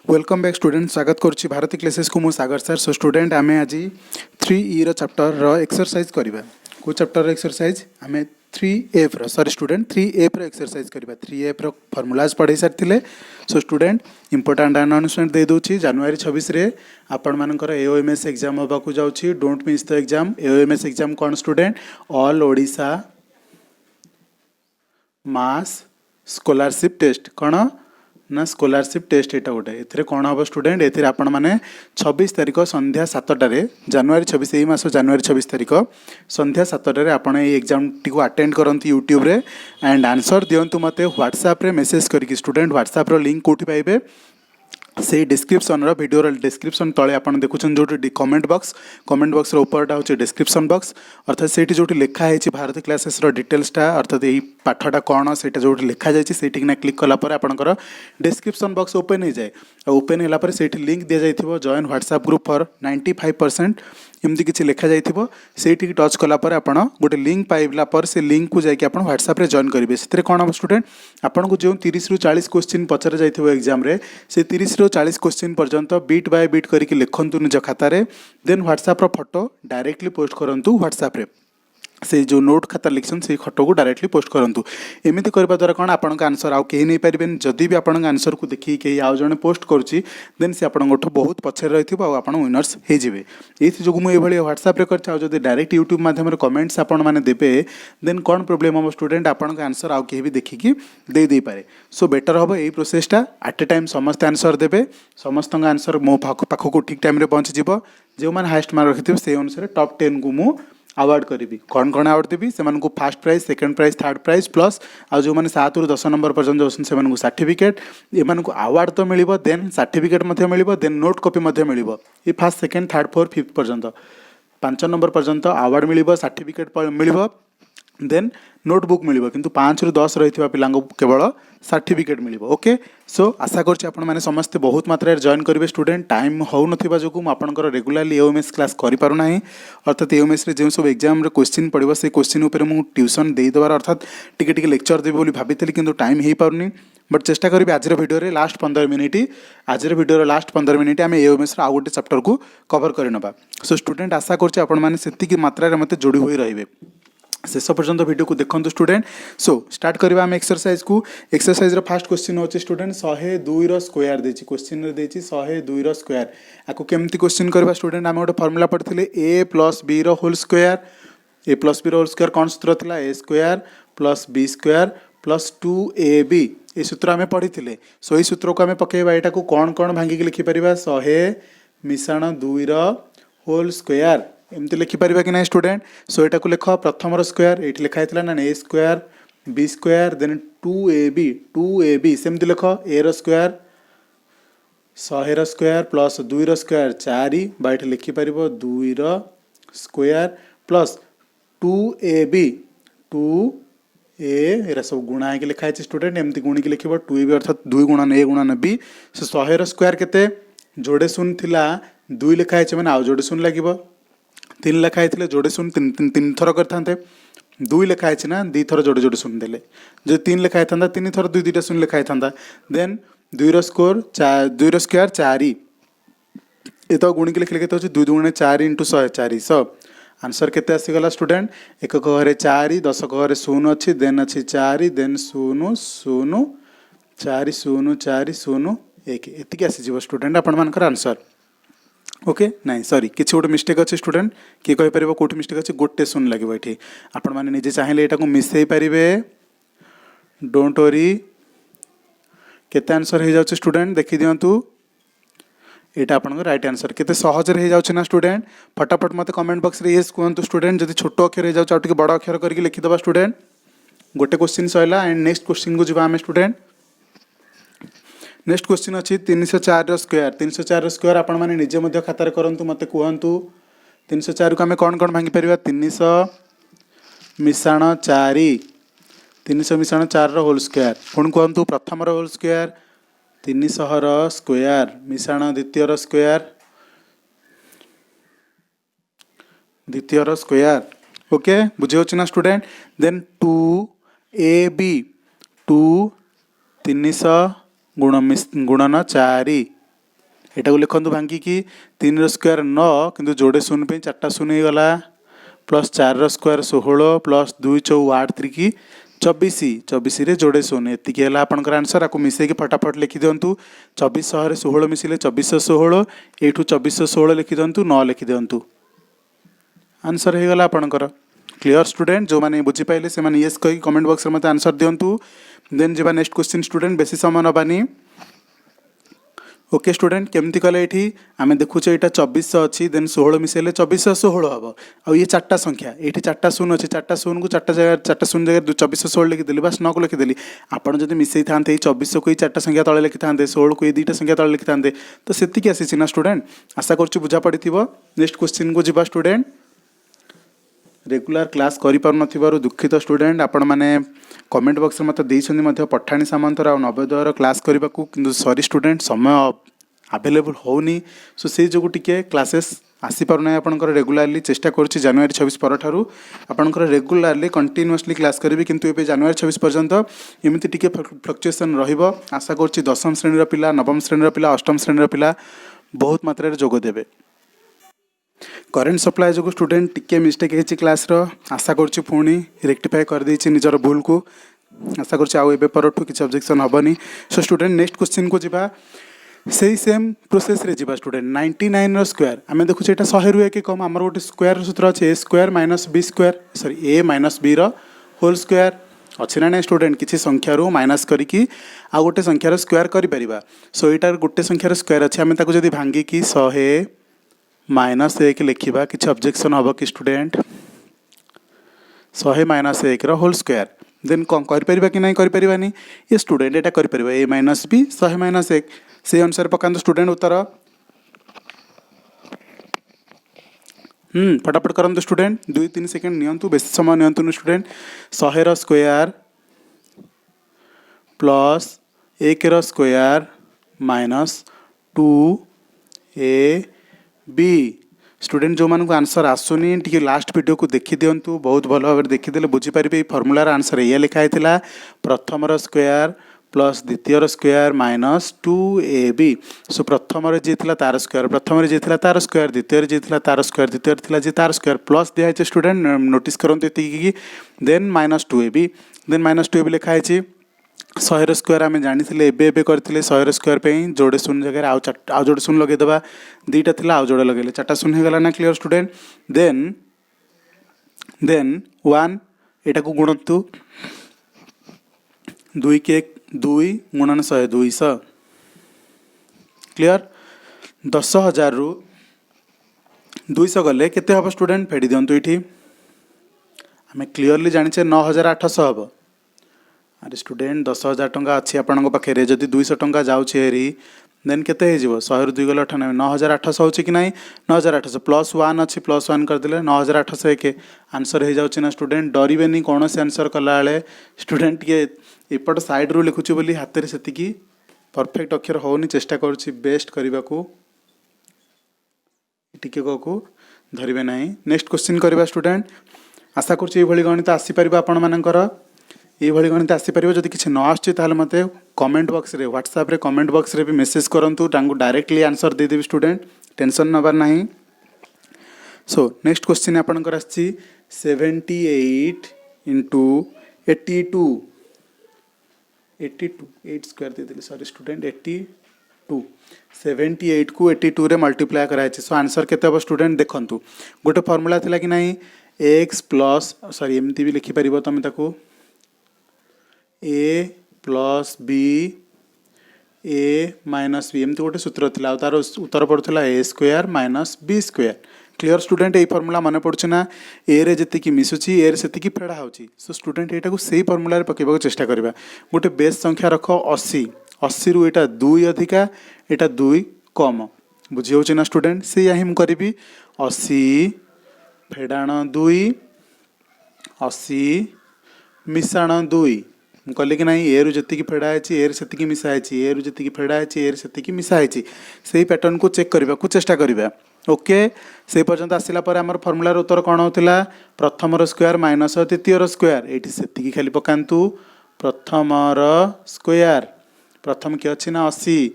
Welcome back student स्वागत करुच्ची Bharti classes को मु सागर सर। सो स्टूडेंट आम आज 3E रो चैप्टर रो एक्सरसाइज करवा। को चैप्टर रो एक्सरसाइज आम 3F रो सॉरी स्टूडेंट 3F रो एक्सरसाइज करवा। 3F रो फॉर्मूलाज पढ़ाई सारी। सो स्टूडेंट इंपोर्टेंट अनाउंसमेंट दे दूची जनवरी 26 रे आपण मानकर AOMS एग्जाम होबा को जाउची। Don't miss the exam. AOMS exam कौन student all Odisha mass scholarship test कौन ना स्कॉलरशिप टेस्ट यहाँ गोटे ए कौन हम स्टूडेंट ए आपण मैंने 26 तारिख संध्या 7टारे जनवरी 26 यही मास जनवरी 26 तारिख संध्या 7टारे आपण ये एग्जाम टी अटेंड करती यूट्यूब रे एंड आंसर दिंतु मत व्हाट्सएप रे मेसेज करके स्टूडेंट व्हाट्सएप रो लिंक कौटी पाइबे से डिस्क्रिप्शन भिडियो डिस्क्रिप्शन तले आप देखुं जो कमेंट बॉक्स ऊपरटा हूँ डिस्क्रिप्शन बॉक्स अर्थात से जो लिखाई भारती क्लासेस डिटेल्सटा अर्थात यही पाठटा कौन से जो लिखा जाए क्लिक कलापर आपंकर डिस्क्रिप्शन बॉक्स ओपन हो जाए। ओपन होगापर से लिंक दि जाइए जॉइन व्हाट्सएप ग्रुप फॉर 95% एमती किसी लिखा जाइए से टच कलापर आप गोटे लिंक पाइला पर से लिंक को जाकि व्हाट्सएप जॉइन करेंगे। से कौन हम स्टूडेंट आपको जो 30 रू 40 क्वेश्चन पचर जाइए एग्जाम से 30 रू 40 क्वेश्चन पर्यंत बीट बाय बीट करके लिखतु निज खातार then WhatsApp photo directly post करूँ व्हाट्सएप से जो नोट खाता लिखन से फोटो को डायरेक्टली पोस्ट करूँ। एमती करने द्वारा कौन आपन आंसर आउ कहीं नहीं पारे जदि भी आपन आंसर को देखिए कहीं आउ जड़े पोस्ट करुच्ची देन से आपंठ बहुत पछे रही आप विनर्स होजिबे। ये जो मुझे व्हाट्सएप कर डायरेक्ट यूट्यूब माध्यम कमेंट्स आपण मैंने देवे देन कौन प्रोब्लेम हम स्टूडेंट आपन आंसर आउ कहीं भी देखिकी दे पारे। सो बेटर हम यही प्रोसेसटा एट ए टाइम समस्त आंसर देवे समस्त आंसर मो पाखक ठीक टाइम पहुँची जो मैंने हाएस्ट मार्क रखिथे से अनुसार टॉप 10 को मु अवार्ड करी। कौन कौन अवार्ड देवी से first prize second prize third prize plus आज जो मैंने 7 रू 10 नंबर पर्यटन जो सर्टिफिकेट एम अवार्ड तो मिल देन सर्टिफिकेट मिल देन नोट कॉपी मिल ये fast second third fourth fifth पर्यंत 5 नंबर पर्यंत अवार्ड मिल सर्टिफिकेट मिल देन नोटबुक मिल किंतु 5 रू 10 रही पिला केवल सर्टिफिकेट मिल। ओके सो आशा कर समस्ते बहुत मात्रा जॉइन करेंगे स्टूडेंट टाइम हो ना जो मुझे रेगुलाली AOMS क्लास करना अर्थात AOMS रे जो सब एग्जाम क्वेश्चन पड़ो से क्वेश्चन उपर मुझे ट्यूशन देदेवार अर्थात टिके लेक्चर देवी भाई कि टाइम हो पारनी बट चेष्टा करी आज भिडियो लास्ट 15 मिनिट आज भिडियो लास्ट 15 मिनिट आम AOMS आउ गोटे चैप्टर को कवर करनबा। सो स्टूडेंट आशा कर मात्रा मत जोड़ी हुई रही शेष पर्यंत वीडियो को देखते स्टूडेंट। सो स्टार्ट करवा आम एक्सरसाइज को। एक्सरसाइज रो फर्स्ट क्वेश्चन होची स्टूडेंट 102 रो स्क्वायर देछि क्वेश्चन रे देछि 102 रो स्क्वायर आको केमती क्वेश्चन करबा स्टूडेंट आम गोटे फार्मूला पढ़थिले a + b रो होल स्क्वायर a + b रो होल स्क्वायर कौन सूत्र थिला a square + b square + 2ab ये सूत्र आम पढ़ी। सो ये सूत्र को आम पकेबा एटा को कौन कौन भांगिक लिखि परिबा 100 मिसाण 2 रो होल स्क्वायर एमती लिखिपर कि ना स्टूडेंट। सो यहाँ को लिख प्रथम स्क्वायर ये लिखाई ना a square b square then 2ab सेमती लिख a रो स्क्वायर 100 रो स्क्वायर प्लस 2 रो स्क्वायर 4 बा ये लिखिपर 2 रो स्क्वायर प्लस 2ab 2a एरा सब गुणा है लिखाई स्टूडेंट एमती गुणी की लिख 2ab अर्थात 2 गुणन a गुणन b। से 100 रो स्क्वायर केते जोड़े शून्य थिला 2 लिखाई मैंने आउ जोड़े शून्य लगे 3 लिखाई जोड़े शून्य 3 थर करते 2 लिखाई ना 2 थर जोड़े जोड़े शून्य देले जो 3 लिखाई था 3 थर 2 2टा शून्य लिखाई था देन 2 रो स्कोर 2 रो स्क्वायर 4 ये तो गुणी के लिखले 2 2 गुणे 4 × 100 400 आंसर केते आसीगला स्टूडेंट एक घरे 4 10 घरे 0 अच्छी देन अच्छी 4 देन 0 0 4 0 4 0 1 एतिक आसीଯିव स्टूडेंट आपनकर आंसर। ओके नाई सॉरी किसी गोटे मिस्टेक अच्छे स्टूडेंट किए कहीपर कौट मिस्टेक अच्छे गोटे शून्य लगे ये आपण मैंने निजे चाहिए यहाँ मिसई पारे डोंट वरी केते आंसर हो जाए स्टूडेंट देखी दिंतु यहाँ आपन राइट आंसर केते सहज हो जाए ना स्टूडेंट फटाफट मत कमेंट बॉक्स रे येस कहतु स्टूडेंट जब छोट अक्षर हो जाए बड़ अक्षर करके लिखिदबा स्टूडेंट गोटे question Saila and next question को जी आम स्टूडेंट। नेक्स्ट क्वेश्चन अच्छी 304 रो स्क्वायर 304 रो स्क्वायर आपण माने निजे मध्य खातार करंतु मते कहंतु 304 को आम कौन कौन भांगी परिबा 300 मिसाण 4 300 मिसाण 4 रो होल स्क्वायर पुणी कहंतु प्रथम रो होल स्क्वायर 300 रो स्क्वायर मिसाण द्वितीय रो स्क्वायर द्वितीय रो स्क्वायर। ओके बुझे होछि ना स्टूडेंट देन 2ab 2 300 गुणन 4 ଏଟାକୁ ଲେଖନ୍ତୁ ଭାଙ୍ଗିକି 3 ର ସ୍କୋୟାର 9 କିନ୍ତୁ ଯୋଡ଼େ ଶୂନ ପାଇଁ 4ଟା ଶୂନ ହେଇଗଲା ପ୍ଲସ୍ 4 ର ସ୍କୋୟାର 16 ପ୍ଲସ୍ 2 ଚଉ 8 3 24 24 ରେ ଯୋଡ଼େ ଶୂନ ଏତିକି ହେଲା ଆପଣଙ୍କର ଆନ୍ସର। ଆକୁ ମିଶେଇକି ଫଟାଫଟ ଲେଖିଦିଅନ୍ତୁ 2400 ରେ 16 ମିଶିଲେ 2416 ଏଇଠୁ 2416 ଲେଖିଦିଅନ୍ତୁ 9 ଲେଖିଦିଅନ୍ତୁ आंसर हो गला आपणकर। क्लियर स्टूडेंट जो मैंने बुझीपारे से येस कही कमेंट बॉक्स में मत आंसर दिंतु। देन जी नेक्स्ट क्वेश्चन स्टूडेंट बेसी समय नबानी। ओके स्टूडेंट केमती कले ये आम देखुचे यहाँ 2400 अच्छी देन 16 मिसेले 2416 हम आ ये 4टा संख्या ये 4टा शून अच्छी 4टा शून को 4टा जगह 4टा शून जगह 2416 लिखिदेली बस 9 को लिखिदेली। आपड़ जब मिसई था 2400 को 4टा संख्या तले लिखि था 16 को 2टा संख्या तले लिखि था तो सेतिक आसी ना स्टूडेंट। आशा कर बुझा पड़ी थी। नेक्स्ट क्वेश्चन को जी स्टूडेंट रेगुलर क्लास कर दुखित स्टूडेंट आपण मैंने कमेंट बॉक्स में मत देते पठाणी सामंतर और नवोदयर क्लास करने को किंतु सॉरी स्टूडेंट समय अवेलेबल होनी सो से जो टिके क्लासेस आसीपारना आपंकर रेगुलारली चेष्टा करुँच जनवरी 26 पर आपंकर रेगुलारली कंटिन्यूअसली क्लास करी किंतु ये जनवरी 26 पर्यंत एमती टिके फ्लक्चुएसन रहिबो। आशा करुँच दशम श्रेणी पिला नवम श्रेणी पिला अष्टम श्रेणी पिला बहुत मात्रा जोगदेवे। करेंट सप्लाई जो स्टूडेंट टिके मिस्टेक है क्लास आशा करुँच पुणी रेक्टिफाई कर देछि निजर भूल को। आशा करुँच आउ एबे परठू किसी ऑब्जेक्शन हेनी। सो स्टूडेंट नेक्स्ट क्वेश्चन को जीवा से सेम प्रोसेस रे जीवा स्टूडेंट 99 रो स्क्वायर आम देखुचे ये 100 रु एक कम आमर गोटे स्क्वायर सूत्र अच्छे a square minus b square sorry a minus b whole square अच्छे ना स्टूडेंट किसी संख्यार माइनस करके आउ गोटे संख्यार स्क्वायर कर। सो यहाँ गोटे संख्यार स्क्वायर अच्छे आम जब भांगिकी 100 माइनस 1 लिखा किसी ऑब्जेक्शन हम कि student 100 minus 1 whole square then कौन कर कि नहीं करें ये स्टूडेंट यहाँ कर ए माइनस बी 100 माइनस 1 से अनुसार पकात स्टूडेंट उत्तर फटाफट करते स्टूडेंट 2-3 सेकेंड नियंतु बेसी समय नियंतु student 100 square plus 1 square minus 2ab student जो मानक आंसर आसुनी टी लास्ट वीडियो को देखी दिंतु बहुत भल भाव देखीदे बुझीपारे फर्मूलार आंसर ये लिखाई प्रथम स्क्वायर प्लस द्वितीय स्क्वायर माइनस 2ab। सो प्रथम जी तार स्क्वायर प्रथम जी तार स्क्वायर द्वितीय जी तार स्क्वायर द्वितीय जी तार स्क्वायर प्लस दिखाई स्टूडेंट नोटिस करूँ ये then minus 2ab then minus 2ab लिखाई 100 स्क्वायर आम जानी एबे करते 100 स्क्वायर पे जोड़े शून्य जगह आउ जोड़े शून्य लगेदेवा 2टा थी आउ जोड़े लगे 4टा शून्य होगा ना। क्लियर स्टूडेंट देन 1 यहाँ को गुणतु 2 के 2 गुणन 100 200 क्लियर 10,000 रु 200 गले केते हम स्टूडेंट फेड़ी दिंतु ये आम क्लीयरली जाने 9,800 हम। अरे स्टूडेंट 10,000 टंका अच्छी आपण पाखे जदि 200 टंका जाऊँगी हेरी देन केते 100 रु 2 गले 98 9,800 हो कि नहीं 9,800 प्लस 1 अच्छी प्लस 1 करदे 9,800 एक आंसर हो जाऊँ ना स्टूडेंट डरबे कौन से आंसर कला स्टूडेंट टे एपट साइड रू लिखुची बोली हाथ में से परफेक्ट अक्षर होनी चेष्टा करुँची बेस्ट करने को टिके को धरवे ना। नेक्स्ट क्वेश्चन करवा स्टूडेंट आशा करी गणित आसीपर आपण मानकर ये गणित आसीपर जब किसी न आसुच्छे मत कमेंट बॉक्स रे व्हाट्सएप रे कमेंट बॉक्स रे भी मेसेज करूँ डायरेक्टली आंसर देदेवी स्टूडेंट टेंशन नबार ना। सो नेक्स्ट क्वेश्चन आपंकर आसी 78 इंटू 82 8 स्क्वायर देदेली सॉरी स्टूडेंट 82 78 को 82 रे मल्टीप्लाई कराई। सो आंसर केते स्टूडेंट देखूँ गोटे फर्मूला थिला कि नहीं एक्स प्लस सॉरी एमती भी लिखिपर तुम ताको a plus b a minus b एमती गोटे सूत्र था तार उत्तर पड़ूला a square minus b square. Clear student यही फर्मूला मन पड़े ना ए रे जी मिसुची ए से फेड़ा होची। सो स्टूडेंट यहाँ को सही फर्मूला पकेबा चेष्टा करवा गोटे बेस संख्या रख 80 रु यहाँ 2 अधिका यहाँ 2 कम बुझी हो ना स्टूडेंट से या ही करी 80 फेड़ाण 2 80 मिसाण 2 कहली कि नहीं ए रु जी फेड़ाई ए से मिसाई ए रु जी फेड़ाई ए से मिसाई से पैटर्न को चेक करने को चेष्टा करवा। ओके से पर्यंत आसला आम फर्मूलार उत्तर कौन होता प्रथम स्क्वायर माइनस द्वितीय स्क्वायर ये से खाली पकातु प्रथम स्क्वायर प्रथम किए अच्छी ना 80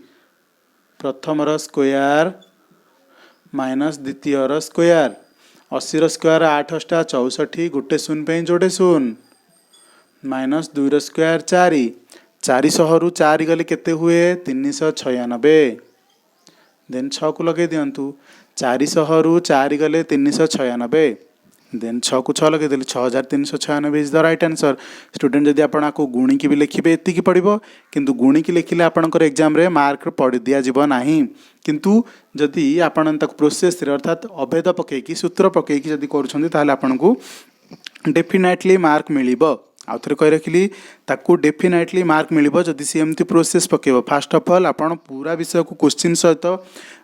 प्रथमर स्क्वायर माइनस द्वितीयर स्क्वायर 80 स्क्वायर 8 अष्टा 64 गोटे शून्य पे जोड़े शून्य माइनस 2 स्क्वायर 4 400 रु 4 गले केते हुए 396 देन 6 को लगे दिंतु 400 रु 4 गले 396 देन 6 को 6 लगे 6396 is the right answer. Student जदि आपण को गुणी की भी लिखिबे एति की पड़िबो किंतु गुणी की लिखिले आपणकर एग्जाम रे मार्क पड़ दिया जीव नाही किंतु जदि आपण तक प्रोसेस रे अर्थात अभेद पके की सूत्र पके की जदि करूछंती ताले आपण को डेफिनेटली मार्क मिलिबो। आउ थे कही रखिली ताकू डेफिनेटली मार्क मिलिबो जदि सी एमती प्रोसेस पकेबो। फास्ट ऑफ ऑल आपण पूरा विषय को क्वेश्चन सहित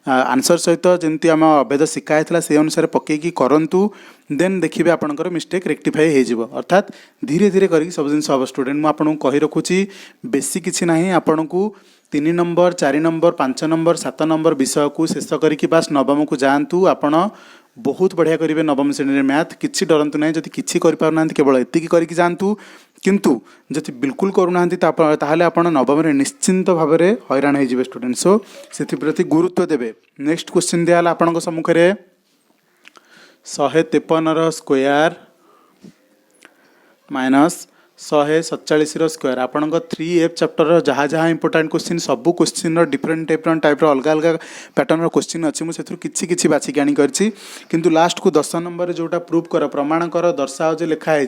आंसर सहित जमती आम अभेद शिखाई से अनुसार पकईकी करंतु देन देखिए आपंकर मिस्टेक रेक्टिफाई हो जिवो अर्थात धीरे धीरे करके सब जिन हम स्टूडेंट मुझे कही रखुची बेसी किसी ना आपण को 3 नंबर 4 नंबर 5 नंबर 7 नंबर विषय को शेष करके बास नवम को जातु आपण बहुत बढ़िया करेंगे नवम श्रेणी मैथ किसी डरतु ना जब किसी करना केवल एति करके जातु किंतु जब बिल्कुल करूना ताहले आपण नवम निश्चिंत भाव में हैरान हो स्टूडेंट सो से गुरुत्व देवे। नेक्स्ट क्वेश्चन दिया आपण सम्मुख 153 स्क्वायर माइनस 147 स्क्वायर आपण 3F चैप्टर जहाँ जहाँ इंपोर्टाट क्वेश्चन सबू क्वेश्चन डिफरेंट टाइप अलग अलग पैटर्न क्वेश्चन अच्छी मुझे किसी बाछिक आनी किंतु लास्ट को 10 नंबर जोटा प्रूव कर प्रमाण कर दर्शाओ जो लिखाई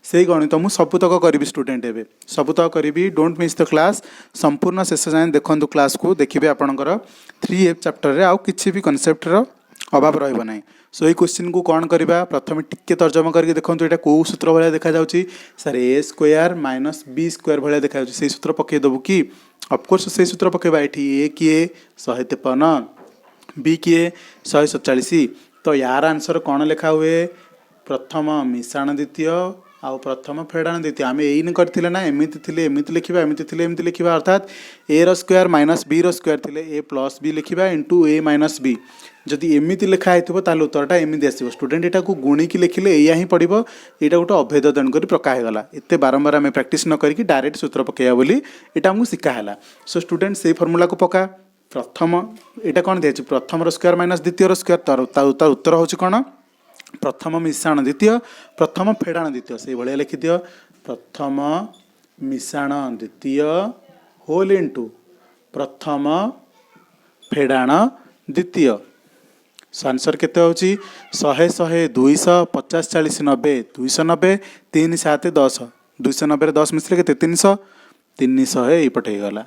से गणित मुझे सबुतक करी स्टूडेंट एवं सबुतक करी डोंट मिस द क्लास संपूर्ण शेष जाए देखु क्लास को देखिए आपणकर 3F चैप्टर आउ किसी भी कनसेप्टर अभाव रहिबो नाही। सो ये क्वेश्चन को कौन करवा प्रथम टिके तर्जमा करके देखो यहाँ कौ सूत्र भाया देखा जाउची सर ए स्क्वायर माइनस बी स्क्वायर भाया देखा जाउची से सूत्र पकईदेबू कि ऑफकोर्स से सूत्र पकेबा ये ए किए 153 बी किए 147 तो यार आंसर कौन लिखा हुए प्रथम मिश्रण द्वितीय आउ प्रथम फेड़ाण द्वितीय आम यही करते ना एमती लिखा एमती लिखा अर्थात ए रो स्क्वायर माइनस बी रो स्क्वायर थिले ए प्लस बी लिखा इंटू ए माइनस बी जदि एमती लिखाई ताल उत्तरटा एमती आसो स्टूडेंट यहाँ को गुणिकी लिखिले या ही पड़ो यहाँ गोटे अभेद तेणुक प्रकाशगला एत बारंबार आम प्राक्ट न करके डायरेक्ट सूत्र पकड़ा बोली यहाँ आमको शिखाला। सो स्टूडेंट से फर्मूला को पका प्रथम यहाँ कौन दिखाई प्रथम स्क्वायर माइनस द्वितीय स्क्वायर तार उत्तर हूँ कौन प्रथम मिश्रण द्वितीय प्रथम फेड़ाण द्वितीय से भाया लिखिद प्रथम मिश्रण द्वितीय होल इंटू प्रथम फेड़ाण द्वितीय। सो आंसर केते होची 100 100 200 50 40 90 290 3 7 10 290 10 मिसले केते 300 300 ये पटे गला।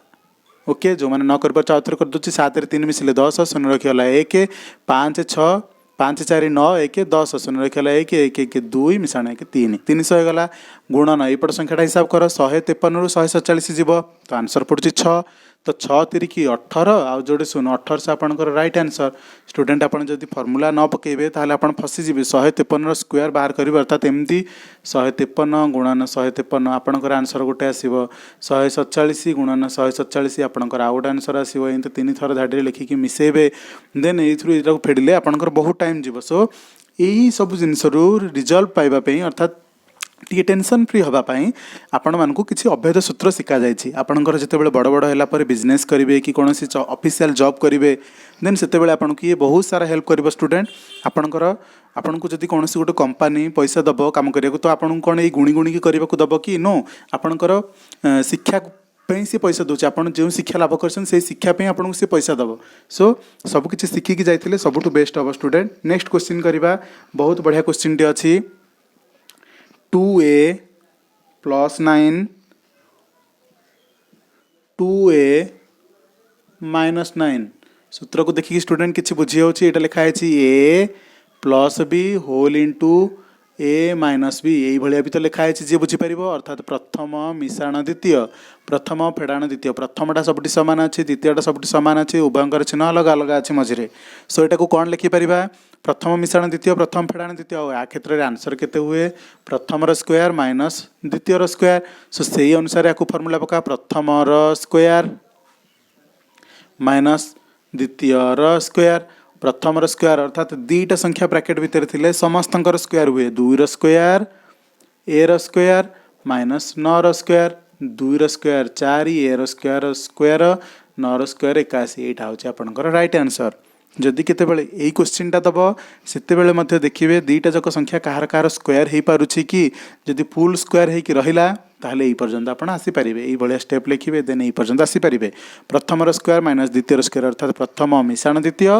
ओके जो मैंने न कर पार आउथरे कर दूची 7 रे 3 मिसले 10 शून्य रखिगला 1 5 6 5 4 9 1 10 शून्य रखिगला 1 1 1 2 मिश्रण 1 3 300 होगा गुणन एपट संख्याटा हिसाब कर 153 रु 147 जीव तो आंसर पड़ुची 6 तो 6 3 18 आउ जोड़े शून्य 18 से आपंकर राइट आंसर। स्टूडेंट आपन जदि फर्मूला न पकेबे ताहले आपन फसीजे 153 स्क्वायर बाहर करेंगे अर्थात एमती 153 गुणन 153 आपंकर आंसर गोटे आसो 147 गुणन 147 आपंकर आउ गोटे आंसर आसो एमती 3 थर धाड़ी लिखिकी मिसेबे देन ये फेड़े आपंकर बहुत टाइम जीव। सो यही सब जिनस रिजल्व पाइबापी अर्थात टी टेंशन फ्री हाँपाई आपण मानक किसी अभेद सूत्र शिखा जाइए आपंकर जिते बड़ बड़ है बिजनेस करेंगे कि कौन ऑफिशियल जॉब करेंगे देन से आपन को ये बहुत सारा हेल्प कर स्टूडेंट आपंकर आपन को जब कौन गोटे कंपनी पैसा दब काम करने तो आपन कौन ये गुणी गुणी करने को दब कि नो आपंकर शिक्षा सी पैसा दूचे आप जो शिक्षा लाभ कर शिक्षापी आपको सी पैसा दब। सो सबकि शिखिकी जाइए सबुठ बेस्ट हम स्टूडेंट। नेक्स्ट क्वेश्चन करवा बहुत बढ़िया क्वेश्चन टी अच्छी 2a प्लस 9 2a माइनस 9 सूत्र को देखिए स्टूडेंट किसी बुझी होची एटा लिखा है a plus B whole into A minus B यही भाया भी तो लिखाई जी बुझीपार अर्थात प्रथम मिश्रण द्वितीय प्रथम फेड़ाण द्वितीय प्रथमटा सबुठ सामान अच्छे द्वितीयटा सबुठ सामान अच्छे उभयंकर चिन्ह अलग अलग अच्छे मझे। सो यहाँ को कौन लिखिपर प्रथम मिश्रण द्वितीय प्रथम फेड़ाण द्वितीय आ क्षेत्र में आंसर केते हुए प्रथम स्क्वायर माइनस द्वितीय स्क्वायर। सो से अनुसार या फर्मूला पका प्रथम स्क्वायर माइनस द्वितीय स्क्वायर प्रथम स्क्वायर अर्थात दुईटा संख्या ब्रैकेट भितर थिले समस्तंकर स्क्वायर हुए 2 स्क्वायर ए स्क्वायर माइनस 9 स्क्वायर 2 स्क्वायर 4 ए स्क्वायर स्क्वायर नर स्क्वायर 81 यहाँ हूँ आपंकर राइट आंसर। जदि केतेबेले यही क्वेश्चनटा दब सेतेबेले मध्य देखिए दुईटा जाक संख्या कहार कहार स्क्वायर हो पारुछि कि जदि फुल स्क्वायर होकि रहिला ताहले यही पर्यंत आपण आसीपारे ये स्टेप लिखिए देन यही पर्यंत आसीपारे प्रथम स्क्वायर माइनस द्वितीय स्क्वायर अर्थात प्रथम मिश्रण द्वितीय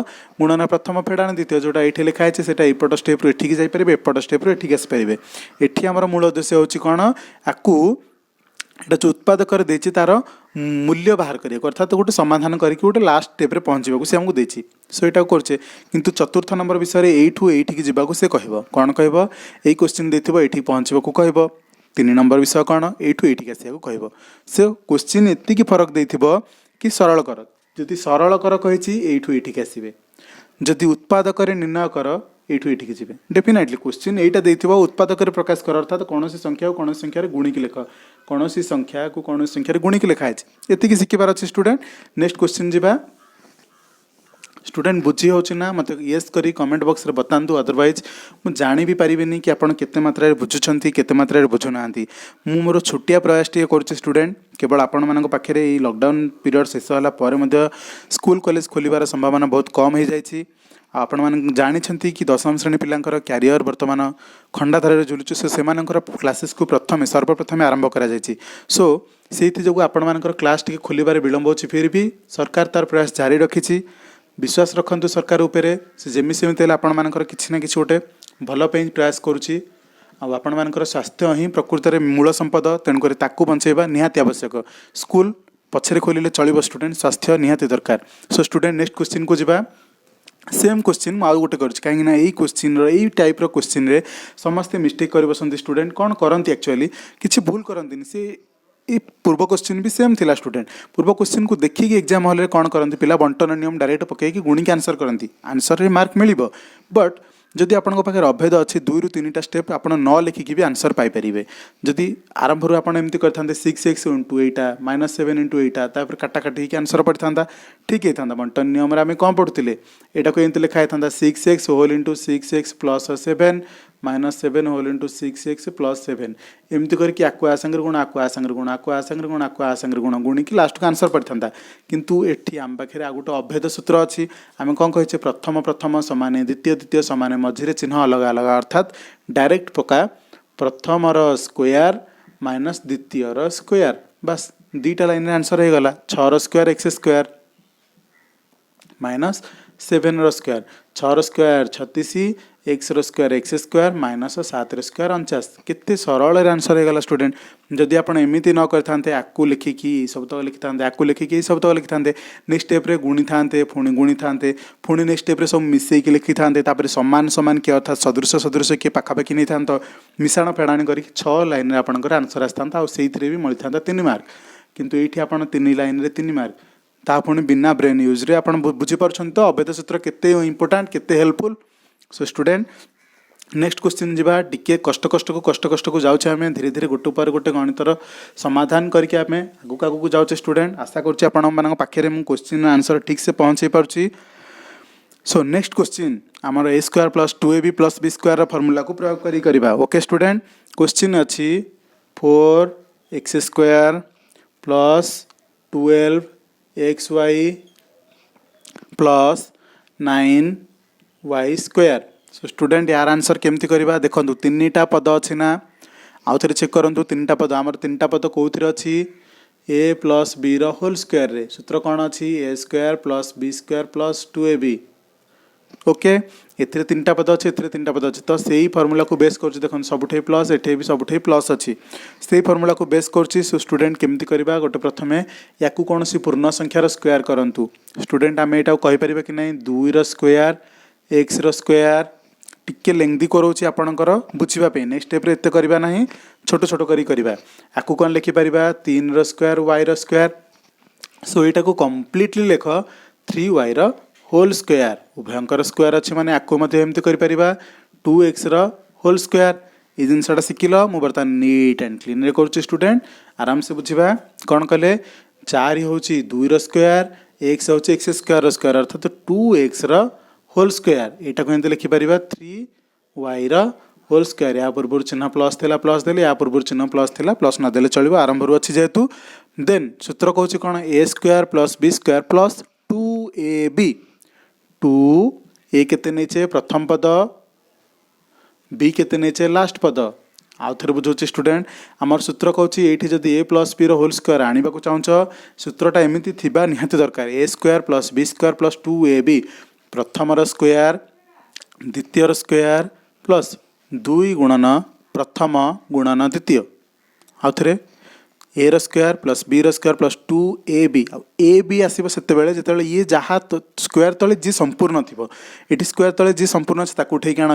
गुणन प्रथम फेड़ाण द्वितीय जोटा ये लिखाई है एपट स्टेप एठिक जापर एपट स्टेप एठिक आसपारे एठी आमर मूल उद्देश्य होची कौन आकु एटा जो उत्पादक देछि तार मूल्य बाहर करिया अर्थात गोटे समाधान करके गोटे लास्ट स्टेप पहुँचवाक से आमको देछि सो यहाँ करचे किंतु चतुर्थ नंबर विषय एठू एठिक जावाक से कहब कौन कहब यही क्वेश्चन देथिबो एठी पहुँचवाक कहब 3 नंबर विषय कौन एठू एठिक आसिया कहब से क्वेश्चन एतिकी फरक देथिबो कि सरल कर जदि सरल कर कहिछि एठू एठिक आसीबे जदि उत्पादक निर्णय कर एठू एठिक जीवे डेफिनेटली क्वेश्चन एटा देथिबो उत्पादक प्रकाश कर अर्थात कौन संख्या को कौन संख्या गुणिक लेख कौन संख्या को कौन संख्या गुणिक लिखाई एतिकी शिखिबार अच्छे स्टूडेंट नेक्स्ट क्वेश्चन जीवा स्टूडेंट बुझी होची ना मत येस करी कमेंट बॉक्स रे बतांतु अदरवाइज मु जानि भी परिबेनी कि आपण केते मात्रा रे बुझुछंती केते मात्रा रे बुझु नांती मु मोर छोटिया प्रयास टी करछि स्टूडेंट केवल आपण मानक पाखरे ई लॉकडाउन पीरियड शेष होला परे मध्ये स्कूल कॉलेज खोलिबार संभावना बहुत कम हो जाइछि आपण मान जानिछंती कि दशम श्रेणी पिलांकर क्यारियर वर्तमान खंडाधारे झुलुछु से मानकर क्लासेस को प्रथमे सर्वप्रथम आरंभ करा जाइछि सो सेति जगु आपण मानकर क्लास टी खोलिबार विलंब होछि फिर भी सरकार तार प्रयास जारी रखिछि विश्वास रखंतु सरकार उपरे से जेमि सेमिति आपण मानकर किछि ना किछि गोटे भल पे प्रयास करूछि आपण मानकर स्वास्थ्य ही प्रकृत में मूल संपद तेणुकर ताकू बंचेबा निहाती आवश्यक स्कूल पछरे खोलिले चलिबो स्टूडेंट स्वास्थ्य निहाती दरकार सो स्टूडेंट नेक्स्ट क्वेश्चन को जिबा सेम क्वेश्चन मुझे गोटे कहीं यही क्वेश्चन यही टाइप रो क्वेश्चन रे समस्ते मिस्टेक कर बसंती स्टूडेंट कौन करती एक्चुअली किसी भूल करती से ये पूर्व क्वेश्चन भी सेम थिला स्टूडेंट पूर्व क्वेश्चन को देखिए एग्जाम हॉल कौन करती पिला बंटन नियम डायरेक्ट पकईकि गुणिक आंसर करती आंसर रे मार्क मिल बट जदि आपण पाखे अभेद अच्छी 2 ରୁ 3टा स्टेप आप न लिखिकी भी आंसर पाइपर जदि आरंभ रू आपमती करते 6x इंटू एटा -7 इंटू एटा तापर काटाकाटी आंसर पड़ी था ठीक होता बंटन नियम आम कौन पढ़ुले यहाँ को एमती लिखाई था 6x whole into 6x plus 7 -7 whole into 6x plus 7 एमती करके आकु आसांगे गुण आकु आसांगे गुण आकु आसांगे गुण आकु आसांगे गुण गुणिकी लास्ट को आंसर पड़ी था किंतु एठी आम पाखे आ गोटे अभेद सूत्र अच्छी आम कौन कहे प्रथम प्रथम समान द्वितीय द्वितीय समान मझे चिन्ह अलग अलग अर्थात डायरेक्ट पका प्रथम स्क्वायर माइनस द्वितीय स्क्वायर बस 2टा लाइन आंसर हो गला 6 square x square minus 7 square 6 square 36 x square x square minus 7 square 49 केते सरल आंसर हो गला स्टूडेंट जदि आप एमती न करते आकु लिखिकी शब्द लिखि था आकु लिखिकी शब्द लिखि था नेक्स्ट स्टेप रे गुणी था पुणी गुणी था पुणी नेक्स्ट स्टेप रे सब मिसेक लिखि था समान समान किए अर्थात सदृश सदृश किए पाखापाखि नहीं था मिशाण फेड़ाणी कर 6 लाइन रे आपनकर आंसर आसता और से भी मिलता 3 मार्क किंतु ये आप 3 लाइन रे 3 मार्क ता पुणी बिना ब्रेन यूज रे आप बुझीपार तो अभेद सूत्र केते इंपोर्टाट केते helpful so student next question जीवा टिके कष्ट कष्ट को जाऊे आम धीरे धीरे गोटे पर गोटे गणितर समाधान करके आम आगक आगक जाऊे स्टूडेंट आशा करें पाखे मुझे क्वेश्चन आंसर ठीक से पहुँचे पार्टी सो नेक्स्ट क्वेश्चन आमर a square plus 2ab plus b square formula को प्रयोग करी ओके स्टूडेंट क्वेश्चन अच्छी 4x square plus 12xy plus 9y square so student यार आंसर केमती करवा देखो 3टा पद अच्छी ना आउ थे चेक करूँ 3टा पद आमर 3टा पद कौन अच्छी a plus b whole square रे सूत्र कौन अच्छी a square plus b square plus 2ab okay एथिरे 3टा पद अच्छे 3टा पद अच्छे तो सही फर्मूला को बेस कर देखो सबुठे प्लस एठे भी सबुठे प्लस अच्छी से फर्मूला को बेस कर स्टूडेंट केमती करवा गोटे प्रथमे या कौन सी पूर्ण संख्यार स्क्वायर करूँ स्टूडेंट आम यहाँ कहीपर कि ना 2 स्क्वायर एक्स स्क्वायर टिके लेंदी करोची आपणकर बुझापी नेक्स्ट स्टेप एत करवा ना छोट छोट करवा आपको कौन लिखिपर 3 स्क्वायर वाई स्क्वायर सो यहाँ को कम्प्लीटली लिख 3y होल स्क्वायर उभयंकर स्क्वायर अच्छे माने आपको एमती कर 2x होल स्क्वायर ये जिनसा शिखिल मुझे बर्तमान नीट एंड क्लीन कर स्टूडेंट आराम से बुझा कौन कले 4 हूँ 2 स्क्वायर एक्स हूँ एक्स स्क्वायर स्क्वायर अर्थात 2x होल स्क्वायर यहाँ को लिखिपर 3y होल स्क्वायर या पूर्व चिन्ह प्लस थी प्लस देले या पूर्व चिन्ह प्लस थी प्लस नदेले चलो आरंभ अच्छी जेहेतु देन सूत्र कौन कौन a square plus b square plus 2ab 2a केते नहीं प्रथम पद बी केते नहीं लास्ट पद आउ थे बुझे स्टूडेंट आमर सूत्र कौन ये जदि ए प्लस बी रोल स्क्वायर आने को चाहूँ सूत्रटा एमती थिबा निहाती दरकार a square plus b square plus 2ab प्रथम स्क्वायर द्वितीय स्क्वायर प्लस 2 गुणन प्रथम गुणन द्वितीय आउ थे a square plus b square plus 2ab a b आसो से ये जहाँ स्क्वायर तले जी संपूर्ण थी ये स्क्वायर तले जी संपूर्ण अच्छे उठे आण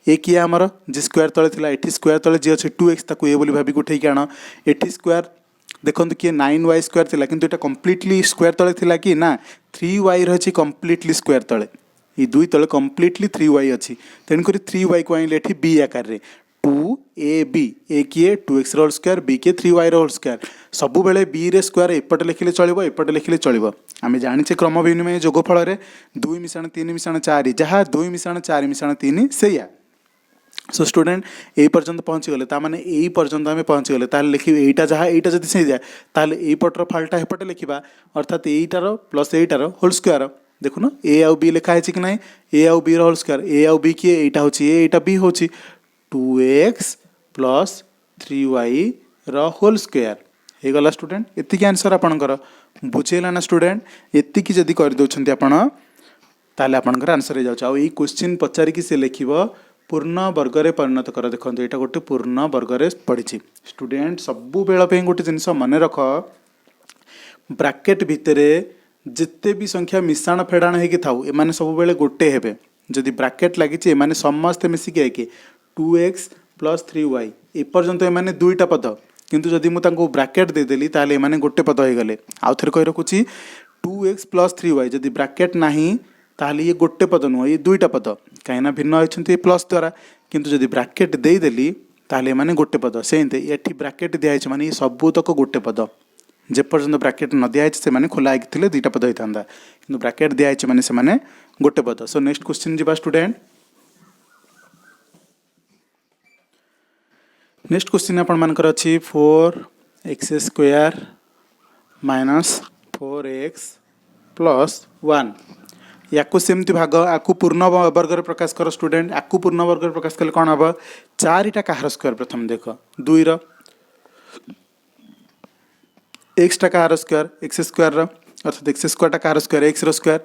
ए किए आमर जी स्क्वायर तले थिला एठी स्क्वायर तले जी अच्छे 2x ताकू ए बोली भाभी उठे आण एठी स्क्वायर देखो किए 9y स्क्वायर थिला किंतु एटा कंप्लीटली स्क्वायर तले थिला कि ना 3y रही कंप्लीटली स्क्वायर तले ये दुई तले कंप्लीटली 3y अच्छी तेणुक 3y को आइले एठी b आकार रे 2ab ए किए 2x रोल स्क्वायर बी किए 3y रोल स्क्वायर सबु बेले b रे स्क्वायर एपटे लिखिले चलिबो एपटे लिखिले चलिबो आमे जानिछे क्रम विनिमय जोगफल रे 2 मिशाण 3 मिशाण 4 जहाँ 2 मिशाण 4 मिशाण 3 सेया सो स्टूडेंट यही पर्यंत पहुँची गले तामाने यही पर्यंत आम पहुँची गले ताले लिखी एटा जहाँ एटा जदि से जाए ताले एई पटर फालटा हेपटे लिखा अर्थात एटार प्लस एटार होल स्क्वायर देखुन ए आउ बी लिखा है कि ना ए आउ बी होल स्क्वायर ए आउ बी किए एटा होची ए एटा बी होची 2x plus 3y role square हो गला स्टूडेंट एतिक आंसर आपणकर बुझेला ना स्टूडेंट एतिक जदि कर दउछन्ती आपण ताले आपणकर आंसर हो जाउछ आ ई क्वेश्चन पचारिकी से लिखिबो पूर्ण वर्ग रे परिणत कर देखो यहाँ गोटे पूर्ण वर्ग रे पड़ी स्टूडेंट सबु बेल गोटे जिनस मन रख ब्राकेट भितर जिते भी संख्या मिशाण फेड़ाण होगी थाउ एमाने सब बेले गोटे हेबे जदि ब्राकेट लगी एमाने समस्ते मिसिकी आके 2x प्लस 3y एपर्यंत एमाने दुईटा पद किंतु जदि मुझे ब्राकेट देदेली ताले एमाने गोटे पद हो गले आउ थे कही रखुची 2x प्लस 3y जदि ब्राकेट नाही ताहले ये गोटे पद नुह ये दुईटा पद कहीं भिन्न होती प्लस द्वारा किंतु जदि ब्राकेट देदेली ताहले माने गोटे पद से ये ब्राकेट दिखाई माने ये सबूतक गोटे पद जेपर्यंत ब्राकेट न दिखाई से माने खोला थे दुईटा पद होता कि ब्राकेट दिखाई माने से माने गोटे पद सो नेक्स्ट क्वेश्चन जी स्टूडेंट नेक्स्ट क्वेश्चन आपण मानकर अच्छी 4x square minus 4x plus 1 याकू सेमती भाग आकू पूर्ण वर्ग रे प्रकाश कर स्टूडेंट आकू पूर्ण वर्ग रे प्रकाश कले कौन हम 4टा कहार स्क्वायर प्रथम देख 2 x टा कहार स्क्वायर x स्क्वायर अर्थात x स्क्वायर टा कहार स्क्वायर x रो स्क्वायर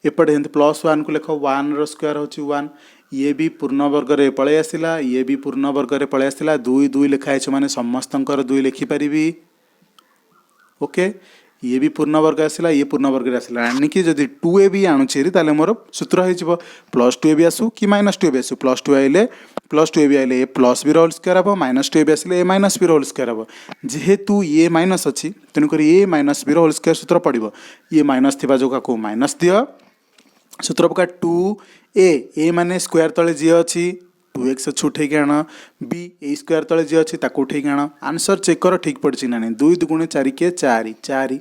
एपटे प्लस 1 को लेख 1 रो स्क्वायर होची 1 ये भी पूर्ण वर्ग रे पळे आसिला ये भी पूर्ण वर्ग रे पळे आसिला 2 2 लिखाई छ माने समस्तंकर 2 लिखि परिबी ओके ये भी पूर्ण वर्ग आसला ये पूर्ण वर्ग आसला यानी कि जदि 2ab आणुछेरी ताले मोर सूत्र हो प्लस 2ab आसू कि माइनस 2ab आसू प्लस 2ab आइले ए प्लस बी रोल स्क्वायर हम माइनस 2ab आसले ए माइनस बी रोल स्क्वायर हम जेहेतु ये माइनस अच्छी तेणुक ये माइनस बी रोल स्क्वायर सूत्र पड़ो ये माइनस थी जो का माइनस दियो सूत्र पका 2a माने स्क्वायर तले जी अच्छी 2x अच्छी उठे आण बी ए स्क्वायर तले जी अच्छी उठे आण आंसर चेक कर ठीक पड़ी ना 2 2 4 के 4 4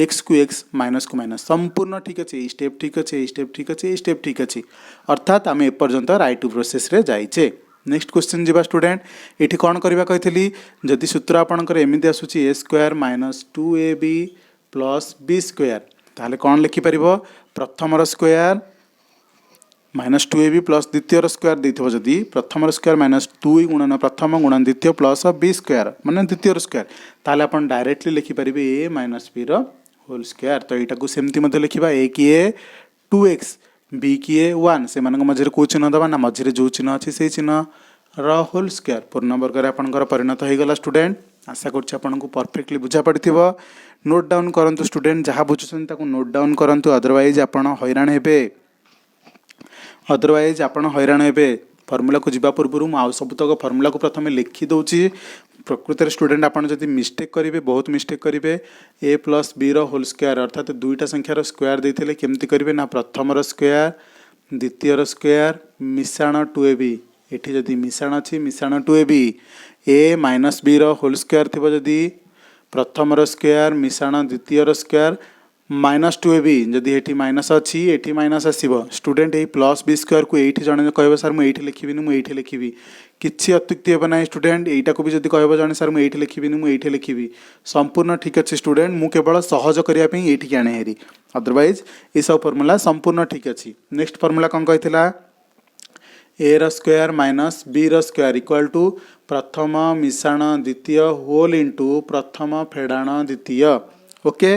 x को x माइनस को माइनस संपूर्ण ठीक अच्छे ये स्टेप ठीक अच्छे ये स्टेप ठीक अच्छे ये स्टेप ठीक अच्छे अर्थात आम एपर्यंत राइट प्रोसेस रे जाइए नेक्स्ट क्वेश्चन जी स्टूडेंट ये कौन करवा कही जदि सूत्र आपंकर एमती आसूसी a square minus 2ab plus b square ताहले कौन लिखिपर प्रथम स्क्वायर माइनस 2ab प्लस द्वितीय स्क्वायर देथिबो जदि प्रथम स्क्वायर माइनस 2 गुणन प्रथम गुणन द्वितीय प्लस बी स्क्वायर माने द्वितीय स्क्वायर ताहले अपन डायरेक्टली लिखि परिबे a माइनस b रो होल स्क्वायर तो एटा को सेमती मध्ये लिखिबा a की ए 2x b की ए 1 से मानक मझरे को चिन्ह दबा ना मझरे जो चिन्ह अछि से चिन्ह रो होल स्क्वायर पूर्ण वर्ग रे आपनकर परिणत हो गला स्टूडेंट आशा करछि आपनको परफेक्टली बुझा पड़िथिबो नोट डाउन करंतु स्टूडेंट जहाँ बुझुछन ताको नोट डाउन करंतु अदरवाइज आपण हैरान हेबे अदरवाइज आपण हैरान हेबे फर्मुला को जीवा पूर्व मुझे सबुतक फर्मुला को प्रथम लिखि दौची प्रकृत स्टूडेंट आपन जदि मिस्टेक करेंगे बहुत मिस्टेक करेंगे ए प्लस बी रो होल स्क्वायर अर्थात दुईटा संख्यार स्क्वायर देते केमती करेंगे ना प्रथम स्क्वायर द्वितीय स्क्वायर मिशाण 2ab एठी जदि मिशाण अच्छी मिशाण 2ab ए माइनस बी रो होल स्क्वायर थी जदि प्रथम स्क्वायर मिशाण द्वितीय स्क्वायर माइनस 2ab जदि ये माइनस अच्छी ये माइनस आसो स्टूडेंट ये प्लस बी स्क्वायर को ये जन कह सर मुझे लिखी मुझे लिखी किसी अत्युक्ति हे ना स्टूडेंट यहीटा को भी जब कह जन सर मुझे लिखी मुझे लिखी संपूर्ण ठीक अच्छे स्टूडेंट मु केवल सहज करने ये आने हेरी अदरवाइज ये सब फर्मूला संपूर्ण ठीक अच्छी नेक्स्ट फर्मूला कौन कही ए र स्क्वायर माइनस बी र स्क्वायर इक्वाल टू प्रथम मिश्रण द्वितीय होल इंटू प्रथम फेड़ाण द्वितीय ओके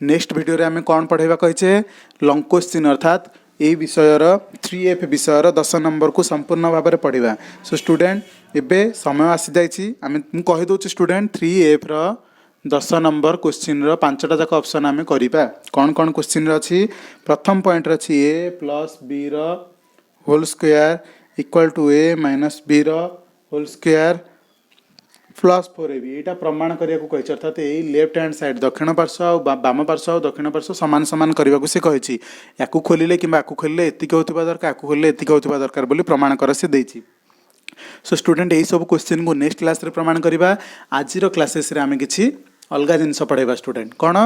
नेक्स्ट वीडियो रे आमे कौन पढ़ेबा कहिचे लंकोस चिन्ह अर्थात ये विषयर 3F विषयर 10 नंबर को संपूर्ण भाव में पढ़ा सो स्टूडेंट एबे समय आसी जाइए आम कही दूसरी स्टूडेंट 3F रो 10 नंबर क्वेश्चन रो 5टा जाक ऑप्शन आम करवा कौन कौन क्वेश्चन अच्छी प्रथम पॉइंट अच्छी ए प्लस बी रो whole square equal to a minus b रो होल स्क्वायर प्लस 4ab यहाँ प्रमाण करने को कही अर्थात यही लेफ्ट हैंड साइड दक्षिण पार्श्व और बाम पार्श्व और दक्षिण पार्श्व सामान सामान करने को सी कही या खोलिले कि खोलिले एतिक होता दरकार या खोलिले एतिक होता दरकार बोली प्रमाण कर सी देछि सो स्टूडेंट यही सब क्वेश्चन को नेक्स्ट क्लास रे प्रमाण करवा आज क्लासेस रे आम कि अलग जिनस पढ़ेगा स्टूडेंट कौन